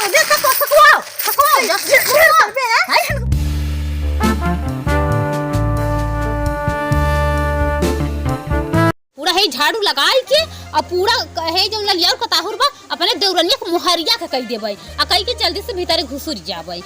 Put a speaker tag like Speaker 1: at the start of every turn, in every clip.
Speaker 1: के देख तो सकवाओ हाय पूरा है झाड़ू लगाई के और पूरा है जो ललिया और कताहुर बा अपने देवरनिया के मुहरिया के कई देबै आ कई के जल्दी से भीतर घुसुर जाबै।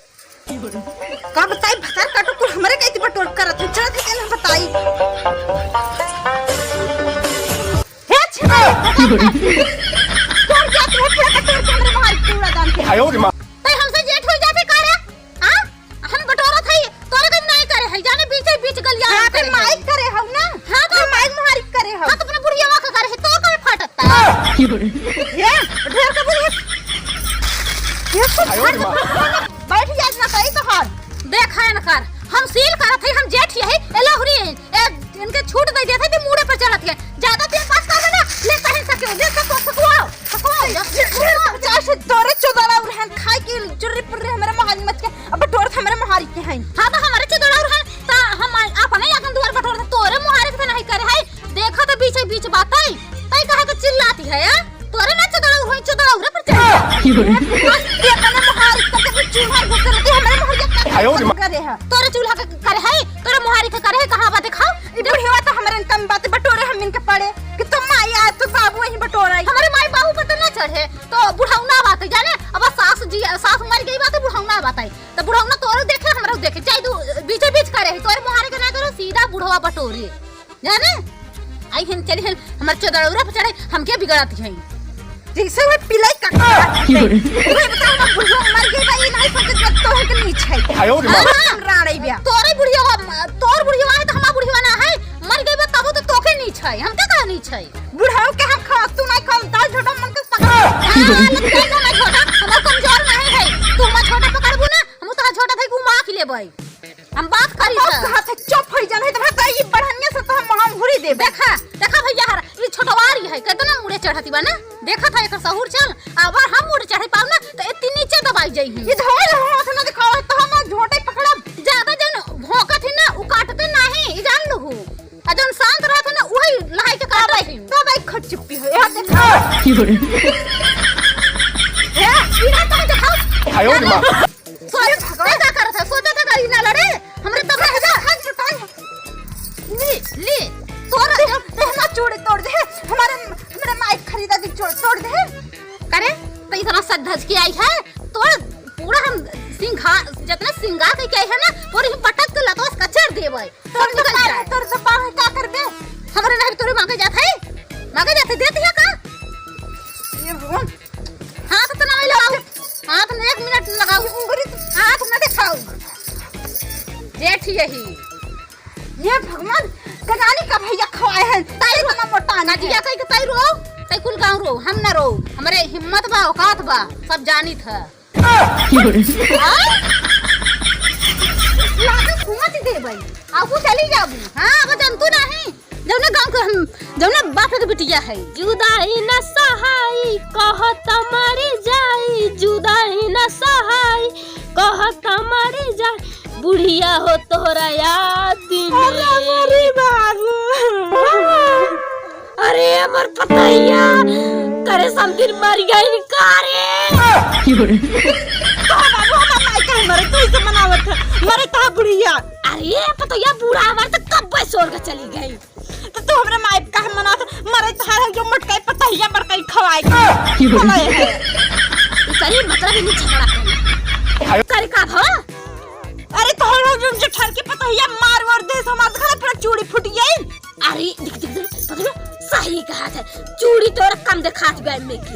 Speaker 2: का बताई भतार काटो कुल हमरे कइती बटोर करत चला थे केन बताई हे छे कौन क्या तू पूरा कटोर के हमरे मार पूरा दान के
Speaker 3: आयो रे मां
Speaker 1: तई हमसे जेठ हो जाबे करे हां हम बटोरा थई तोरे कम नहीं करे है जाने बीच गलिया
Speaker 2: हां पे माइक करे हम ना
Speaker 1: हां तो
Speaker 2: माइक मुहारी करे हम
Speaker 1: हां तो अपने बुढ़िया का करे है तो करे फाटता
Speaker 2: ये ढेर का बुढ़िया
Speaker 3: आयो रे मां
Speaker 2: बैठ जा ना कहीं तो हां
Speaker 1: देख है न कर हम सील करत है हम जेठ है एलहुरी है इनके छूट दे देते थे मुड़े पर चढ़त है ज्यादा देर पास कर देना ले कहीं सके देख तो सकवाओ
Speaker 2: चाहे तोरे चोदरा रहन खाए के चुर्री पर हमरे महारी मत के अब बटोर हमरे महारी के हैं
Speaker 1: हां तो हमारे चोदरा रहन ता हम अपने आगन द्वार बटोर तोरे मुहारे से नहीं करे है देखा तो बीच बात है तई कहे तो चिल्लाती है तोरे ना चोदरा उरे पर चढ़ ये अपने मुहारी के चूल्हा घुस रही हमरे मुहारी
Speaker 3: आयो रे मां
Speaker 2: करे है
Speaker 1: तोरे चूल्हा के करे है तोरे मुहारी के करे है कहां बा दिखाओ
Speaker 2: ई बुढ़िया तो हमरे कम बात बटोरे हम इनके पड़े कि तुम माई आ तो बाबू वही बटोरा
Speaker 1: हमारे माई बाबू पर तो ना चढ़े तो बुढ़ाउना बात है जाने अब सास मर गई बात है बुढ़ाउना बात है तो बुढ़ाउना तोरे देखे हमरा देखे चाहे तू बीच करे है तोरे मुहारे के ना करो सीधा बुढ़वा बटोरे जाने आई हम चली हम हमर चदड़ौरा पर चढ़े हम क्या बिगड़ती है
Speaker 2: जैसे वो पिलाई का ये बता हम बुढ़वा मर गई भाई नहीं पता तो है कि नहीं छै
Speaker 3: आयो रे मां
Speaker 2: राड़ई बिया
Speaker 1: तोरे बुढ़िया तोर बुढ़िया है तो हमार बुढ़िया ना है मर गई बा तब तो तोके नहीं छै हम का कहा नहीं छै
Speaker 2: बुढ़ाओ के हम खा तू नहीं खाम दाल छोटा मन के पकड़
Speaker 1: लगता है ना छोटा हमार कमजोर नहीं है तू हमार छोटा पकड़बू ना हम तो छोटा थे घुमा के लेबै हम बात करी
Speaker 2: बस हाथ चुप हो जाने तो बता ये बढ़निया से तो हम हुरी दे
Speaker 1: देखा भैया हर ये छोटवारी है कितना मुड़े चढ़ती बा ना देखा था एकर सहूर चल अगर हम मुड़े चढ़े पाऊ ना तो इतनी नीचे दबाई जाई
Speaker 2: ये धोल हाथ ना दिखाओ तो हम झोटे पकड़ब
Speaker 1: ज्यादा जन भौंकत है ना उ काटते नहीं ई जान लहू आ जन शांत रहत ना वही लहाई के काट रही
Speaker 2: तो भाई खट चुप्पी हो यार देखा
Speaker 1: है इना तो दिखाओ
Speaker 3: आयो रे मां
Speaker 1: सोरे भगवान का करत है सोचा था गाड़ी ना लड़े हमरे तब रह जा ले
Speaker 2: तोरा देहना चूड़ी तोड़ दे हमारे माइक खरीदा दी तोड़ दे
Speaker 1: करे तो इतना सद्धज की आई है तोड़ पूरा हम जितना सिंगार के आई है ना पूरी पटक के लतोस कचर देबै
Speaker 2: तोड़ निकल जाए तोड़ से पाए का करबे
Speaker 1: हमरे नहीं तोरे मांगे जाते देती है का
Speaker 2: ये भगवान
Speaker 1: हाथ तो ना लगाओ हाथ में 1 मिनट लगाओ
Speaker 2: उंगली
Speaker 1: हाथ ना दिखाओ जेठ यही
Speaker 2: ये भगवान कनानी का भैया खवाए हैं
Speaker 1: ताई
Speaker 2: ना मोटा
Speaker 1: ना जिया कहीं के ताई रो ताई कुल गांव रो हम ना रो हमरे हिम्मत बा औकात बा सब जानी था लागे घूमत दे भाई आगू चली जाबू हां अब जंतु नहीं जौना गांव के हम जौना बाप के बिटिया है जुदाई न सहाई कहत मरी जाई जुदाई न सहाई कहत मरी जाई बुढ़िया हो तोरा याद में
Speaker 2: अरे बाबू
Speaker 1: अरे हमर पतैया करे समथिर मर गई कारे
Speaker 2: बाबू हम नहीं करे मरे तू इसे मनावत मरे ता बुढ़िया
Speaker 1: अरे पतैया बूढ़ा हमार तो कब छोड़ के चली गई
Speaker 2: तो तू हमरे माई का मनात मरे तार जो मटकाई पतैया मर कई खवाए खवाए है
Speaker 1: सही मतलब ही झगड़ा करे का भा
Speaker 2: अरे तोहरा जो ठर के पतैया मार और दे समाज खा पूरा चूड़ी फूट गई
Speaker 1: अरे देख सही कहा था चूड़ी तोरा कम दिखात गई में की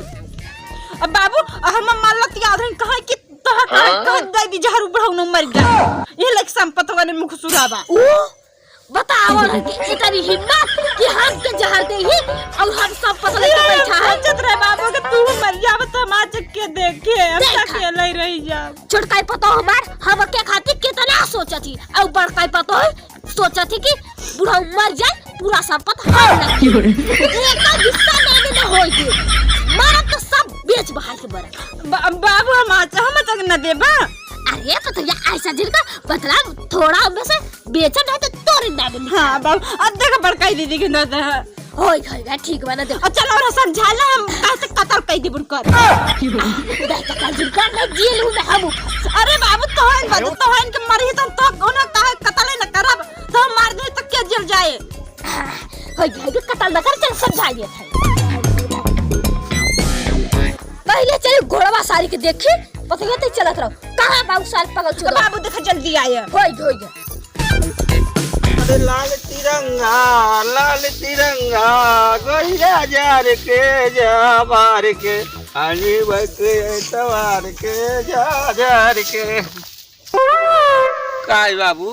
Speaker 2: अब बाबू हम मालत याद है कहा कि तोहर कह दे दी जहर बढ़ाऊ न मर गया ये लग संपत वाले मुख सुराबा
Speaker 1: ओ बताओ कि इतनी हिम्मत कि हम के जहर दे ही और हम सब पसले के बैठा है
Speaker 2: चतरे बाबू के तू मर जाब समाज के देखे हम अकेले रह जा
Speaker 1: छोटकाई पतो हमार हम के खातिर कितना सोच सोचा थी अब बड़का पता है सोचा थी कि बुढ़ा मर जाए पूरा संपत्ति हम लगे एक हिस्सा लेने न होई मारा तो सब बेच बहाल के बड़ा
Speaker 2: बाबू हम तक न देबा।
Speaker 1: अरे पता है ऐसा दिन का बतला थोड़ा में से बेचा नहीं तो तोड़ ना दे।
Speaker 2: हां बाबू अद्धे का बड़का दीदी के न दे
Speaker 1: होई ठीक बना दे।
Speaker 2: चल और समझाला हम कैसे कतल कई दी बुनकर
Speaker 1: देखा कल दिन का मैं जेल हूं मैं हम।
Speaker 2: अरे बाबू तोहन बद तोहन के मरी तो ओना काहे कतल न करब तो मार दे तो के जेल जाए।
Speaker 1: होई कतल न कर चल समझाइए थे पहले चल घोड़वा सारी के देखी पता है तो चलत रहो कहां बाबू साल पगल छो
Speaker 2: बाबू देखा जल्दी आए
Speaker 1: होई
Speaker 3: अरे लाल तिरंगा गोहिरा जार के जाबार के आनी बके तवार के जार के काय बाबू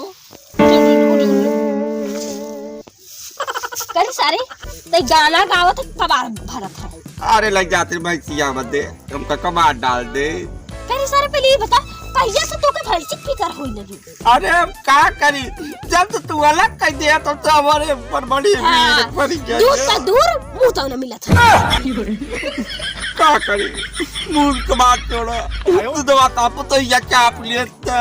Speaker 1: करी सारे ते गाना गावत कबार भरत है।
Speaker 3: अरे लग जाते मैं किया मत दे हमका कमार डाल दे।
Speaker 1: करी सारे पहले ये बता कहिया से तो के भैंसी फिकर होई लगी।
Speaker 3: अरे हम का करी जब तू अलग कर दिया तो हमारे पर बड़ी भीड़ पड़ गई।
Speaker 1: दूर का दूर मुंह तो न मिलत है
Speaker 3: का करी मुंह कमार छोड़ा तू दवा ताप तो या क्या आप लेता।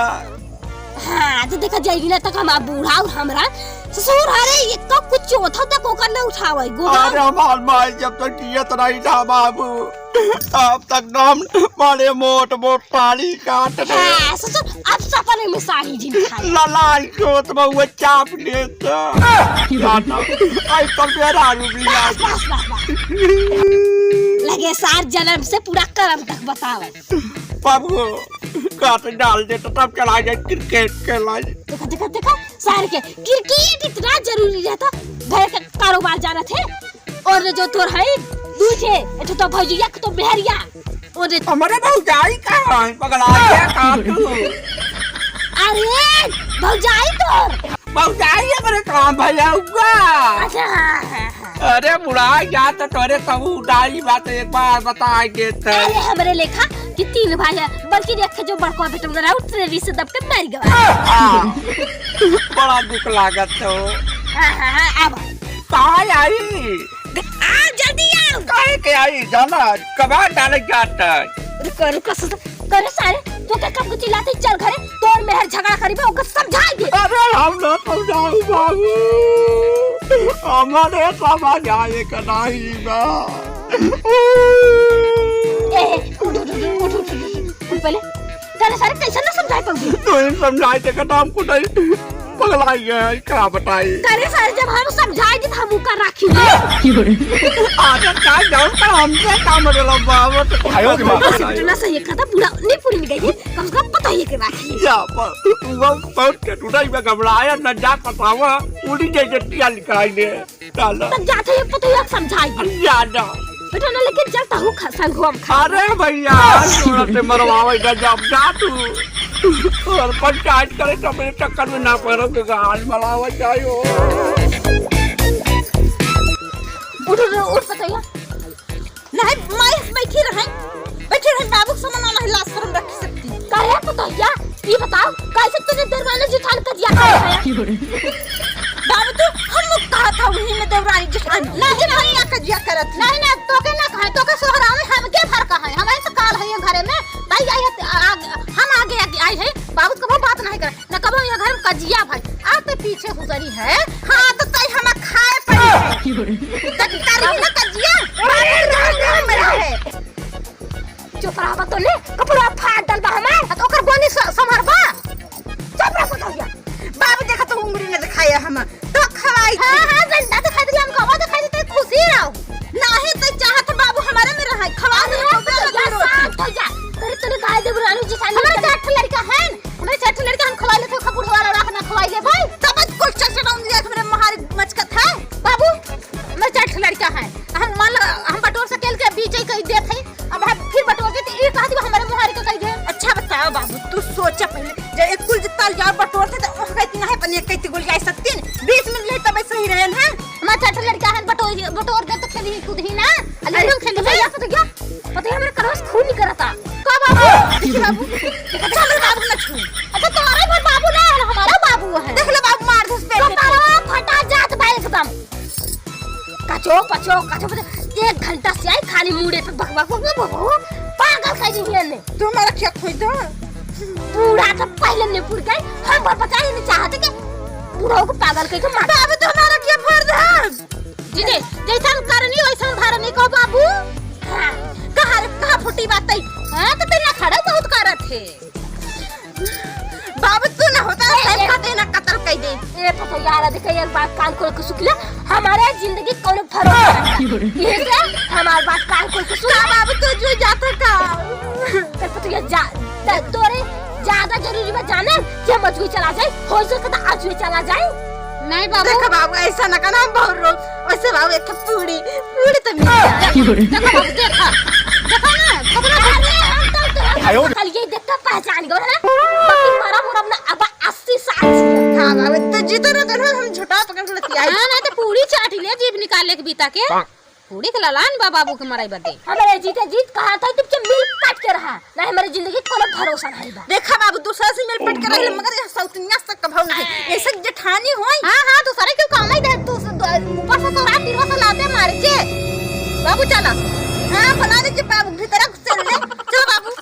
Speaker 1: हां तो देखा जाएगी ना तक हम बूढ़ा और हमरा ससुर हरे ये तो कुछ चौथा तक ओकर न उठावे गोगा।
Speaker 3: अरे हमार माई जब तक कियत नहीं था बाबू अब तक नाम बड़े मोट टाली काट दे।
Speaker 1: हां ससुर अब सपने में साड़ी जिन खाई
Speaker 3: ललाई को तो वो चाप लेता आई तो मेरा रुपया
Speaker 1: लगे 7 जन्म से पूरा करम तक बतावे
Speaker 3: बाबू काट डाल दे तो तब चला जाए क्रिकेट खेला।
Speaker 1: देखा सारे के क्रिकेट इतना जरूरी रहता घर का कारोबार जाना थे और जो तोर है दूठे एठो तो भौजिया तो बेहरिया और
Speaker 3: हमारे भौजाई कहां है पगला गया काटू।
Speaker 1: अरे भौजाई तोर
Speaker 3: भौजाई हमारे काम भैया हुआ।
Speaker 1: अच्छा
Speaker 3: अरे बुढ़ा या तो तोरे सब उड़ाई बात एक बार बता देते।
Speaker 1: अरे हमरे लेखा कि 3 भाई है बल्कि देख जो बड़का बेटा मेरा ट्रेन से दब के मर गया।
Speaker 3: बड़ा दुख लागत तो
Speaker 1: हां अब
Speaker 3: कहां आई
Speaker 1: आ जल्दी आओ
Speaker 3: काहे के आई जाना कबा डाले जाता।
Speaker 1: रुको करे सारे तो क्या कब चिल्लाते चल घरे तोर मेहर झगड़ा करीबे ओके समझाई दे।
Speaker 3: अरे हम ना समझाऊ बाबू हमारे समझ आए का नहीं बा।
Speaker 1: पहले करे सारे कैसे ना समझाई पाऊंगी
Speaker 3: तो इन समझाई के नाम को नहीं पगलाई है क्या बताई।
Speaker 1: करे सारे जब हम समझाई दे हम का राखी
Speaker 3: आजा का जाऊं पर हमसे काम रे बाबू तो आयो दिमाग
Speaker 1: ना सही खाता पूरा नहीं पूरी गई है कम से कम पता ही है कि राखी
Speaker 3: या पर वो बहुत के टुटाई में घबराया न जा पतावा उड़ी जैसे टिया लिखाई दे चलो
Speaker 1: तब जाते ही पता ही समझाई
Speaker 3: यादा
Speaker 1: बेटा ना लेकिन चलता हूँ संग हम खा।
Speaker 3: अरे भैया से मरवावे गजब जा तू और पंचायत करे तो मेरे चक्कर में ना पड़ो के गाल मलावा चाहिए।
Speaker 1: उठ पता नहीं बैठी रहे बाबू सामान नहीं लाश शर्म रख सकती करे पता ये बताओ कैसे तुझे दरवाजा जुठान कर दिया बाबू तो हम लोग कहा था वही में देवरानी जुठान नहीं आकर दिया करत नहीं तो के ना कहे तो के सोहरा में हम के फर्क है हमारे से काल है घरे में भाई हम आगे आई है बाबू कबो बात नहीं करे ना कबो ये घर में कजिया भाई आते पीछे गुजरी है। हां तो तई हम खाए पड़ी तक तारी ना कजिया है चुप रहा तो ले कपड़ा फाड़ डाल बा हमार तो ओकर गोनी संभरबा चुप रहा तो गया बाबू देखा तो उंगली ने दिखाया हम तो खवाई। हां डंडा दिखा दिया हमको आवाज दिखाई देते खुशी रहो नहीं तो चाहत बाबू हमारे में रहा खवा दे साथ हो जा तेरे तेरे गाय दे बुरानी जिठानी हमारे चाट लड़का है हमारे चाट लड़का हम खवा लेते खबुड़ वाला रखना खवाई ले भाई सब कुछ से डाउन दिया मेरे महारी मचकत है बाबू मैं चाट लड़का है हम बटोर से केल के बीच ही कहीं देत है अब हम फिर बटोर के ये कहा दी हमारे मुहारी का कही दे। अच्छा बताओ बाबू तू सोच पहले जब एक कुल जितना यार बटोर थे तो ओह कहती ना है पनी कहती गोली आई सकती है 20 मिनट ले तब सही रहे ना हमारा चाट लड़का है बटोर के तो खेली कूद ही ना अल्लाह हम खेली भैया पता है हमारे करवास खून नहीं करता का बाबू बाबू देखा हमारे बाबू ना छू अच्छा तुम्हारे घर बाबू ना है हमारे चौका चौका 1 घंटा से आई खाली मुड़े पे बक बक बक बक पागल कर दी ने
Speaker 2: तुम्हारा क्या खोई दो
Speaker 1: पूरा तो पहले ने पूर गई हम पर पता ही नहीं चाहते कि पूरा को पागल कह के मार
Speaker 2: बाबू तुम्हारा क्या फर्ज है
Speaker 1: जी जैसा करनी वैसा भरनी को बाबू हां कहां फुटी बात है हां तो तेरा खड़ा बहुत करत है
Speaker 2: बाबू तू ना होता है खाते ना कत्ल कर दे
Speaker 1: ए तो यार देख एक बात कान खोल के सुखला हमारे जिंदगी कोनो भरोसा नहीं ये क्या हमारी बात कान खोल के सुना
Speaker 2: बाबू तू जो जाता का
Speaker 1: तो तू ये जा तोरे ज्यादा जरूरी में जाने कि हम आज चला जाए हो सके तो आज चला जाए नहीं बाबू
Speaker 2: देखो बाबू ऐसा ना करना बहुत रोज वैसे बाबू एक पूरी तो मिल जाए
Speaker 1: देखो बाबू देखो ना खबर हम कल ये देखता पहचान गयो ना बाकी मारा मोरा अपना अब 80 साल
Speaker 2: हां बाबू तो जीतो ना तो हम झूठा पकड़ के लेती आई
Speaker 1: हां ना तो पूरी चाटी ले जीभ निकाल ले के बीता के पूरी के ललान बाबू के मराई बदे हमारे जीते जीत कहा था तुम से मिल काट के रहा ना हमारी जिंदगी कोनो भरोसा नहीं बा
Speaker 2: देखा बाबू दूसरा से मिल पट के रही मगर सौतनिया से कभाव नहीं ऐसे जेठानी होई
Speaker 1: हां दूसरे क्यों काम ही दे तू ऊपर से तो रात दिन से लाते मार के बाबू चला
Speaker 2: हां बना दे बाबू भीतर से ले चलो बाबू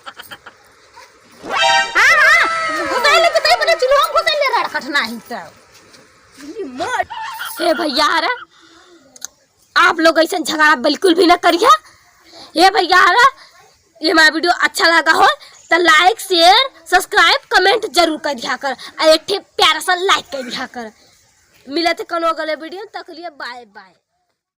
Speaker 1: हां घुसाई ले के बने चलो हम घुसाई ले रहा खटना ही तो ए भैया रे आप लोग ऐसा झगड़ा बिल्कुल भी ना करिए ये भैया ये हमारा वीडियो अच्छा लगा हो तो लाइक शेयर सब्सक्राइब कमेंट जरूर कर दिया कर और एक प्यारा सा लाइक कर दिया कर मिले थे कनो अगले वीडियो तक लिए बाय बाय।